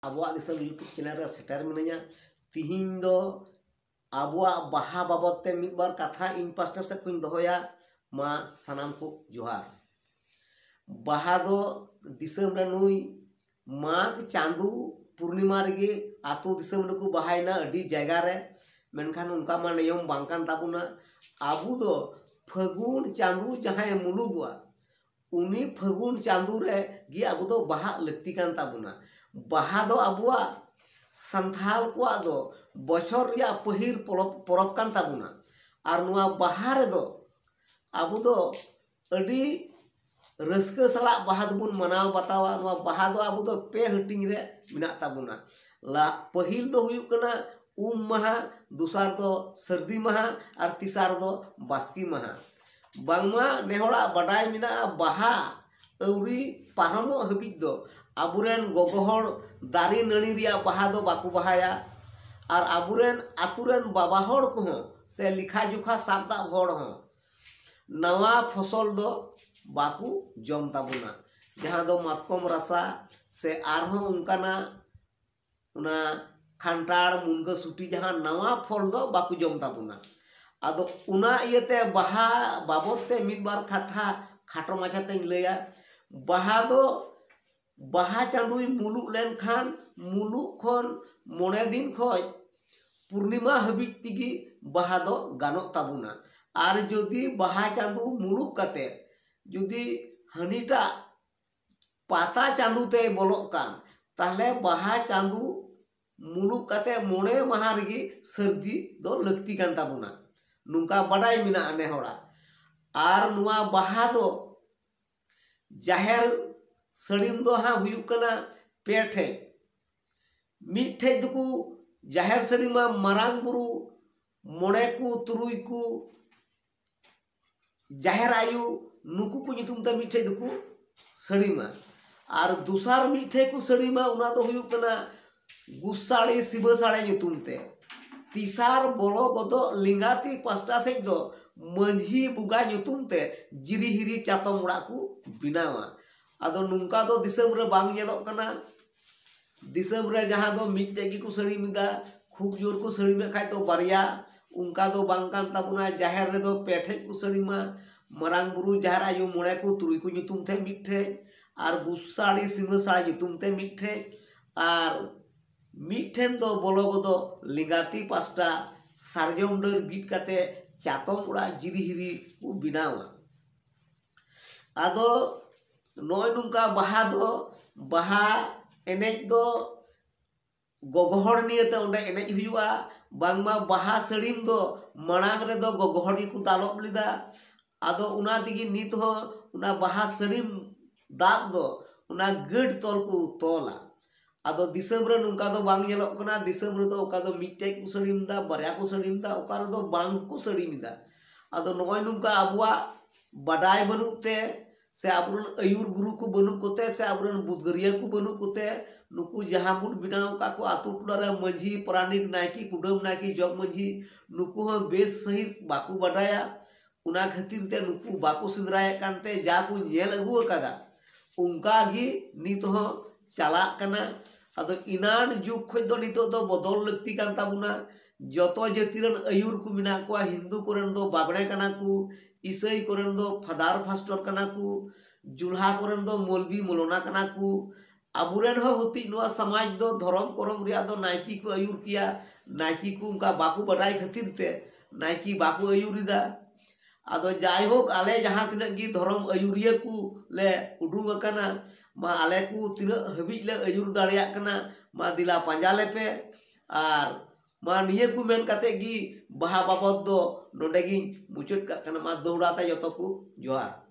Abuwag Disom YouTube channel re seter minanya. Tihin do Abuwag Baha babot te midbar katha in pasta set kuñ dohoya ma sanam ku johar. Baha do Disom re nui mag chandu Purnima rege atu Disom reku bahayna adi jayga re menkan unka ma niyom bangkan tabuna. Abu do Fagun chandu jahay mulugwa uni Fagun chandu re gi abu do baha lakti kan tabuna. Baha do abuwag santhal kuwa do bochor reyag pahil porop kan tabuna. Ar nuwa baha re do abu do adi raska salak baha do bun manaw batawa. Nuwa baha do abu do pe hating re minak tabuna. La pahil do huyuk kana maha, dusar do sardi maha, ar tisar do baski maha. Bangma nehora badai mina baha auri paramo habit do aburen gogohor dari nani reyag baha do baku bahaya. Ar aburen aturen baba hor ko se likha jukha sabda hor ho nawa fosol do baku jom tabuna. Jahan do matkom rasa se arho unkana una khantar munga suti jahan nawa fol do baku jom tabuna. Ado una iyete baha babot te midbar katha khato macha teñ laya. Baha do baha chandui muluk len khan muluk khon 9 din khoj Purnima habit tigi baha do ganok tabuna. Ar jodi baha chandu muluk kate jodi hanita pata chandu te bolok kan tahle baha chandu muluk kate 9 maha regi sardi do lakti kan tabuna. Nungka badai mina ane hora. Ar nuwa baha do jaher sarim do ha huyuk kana pe thej. Mid thej duku jaher sarim ma marang buru 9 ku 3 ku jaher ayu nuku ku nyutum ta mid thej duku sarima. Ar dusar mid thej ku sarima una do huyuk kana gusari siba sare nyutum te. Tisar bolo godo lingati pasta sej do manjhi buga nyutum te jiri hiri chatom ora ku binawa. Ado nungka do Disom re bang nyelok kana. Disom re jahan do midte gi ku sarim da khub jor ku sarim khay to barya unka do bang kan tabuna. Jaher re do pe thej ku sarima marang buru jaher ayu 9 ku 3 ku nyutum te mid thej ar gusari siba sare nyutum te mid thej. Ar midten do bolo godo lingati pasta sarjom dar bit kate chatom ora jiri hiri ku binawa. Ado noy nungka baha do baha enej do gogohor niye te onde enej huyuga. Bangma baha sarim do marang re do gogohor gi ku dalop lida. Ado una tigi nit ho una baha sarim dab do una gad tol ku tola. Ado Disom re nungka do bang nyelok kana. Disom re do oka do midte ku sarim da barya ku sarim da oka re do bang ku sarim da. Ado noy nungka abuwag badai banuk te se aburen ayur guru ku banuk kote se aburen budgariya ku banuk kote nuku jahan bud binaw ka ku atu tola re manjhi pranik naiki kudam naiki jog manjhi nuku ho bes sahi baku badaya. Una khatir te nuku baku sindraye kan te ja ku nyel agu akada unka gi nit ho chalak kana. Ado inan juk khoj do nito do bodol lakti kan tabuna. Joto jatiran ayur ku mina kuwa Hindu koren do babne kana ku Isai koren do fadar pastor kana ku julha koren do molbi molona kana ku. Aburen ho hoti nuwa samaj do dhorom korom reyag do naiki ku ayur kiya. Naiki ku unka baku badai khatir te naiki baku ayurida. Ado jai hok ale jahan tinak gi dhorom ayuriya ku le udung akana ma ale ku tinak habij le ayur dareyak kana ma dila panja lepe. Ar ma niye ku men kate gi baha babot do nonde gi muchut kak kana ma dourata joto ku johar.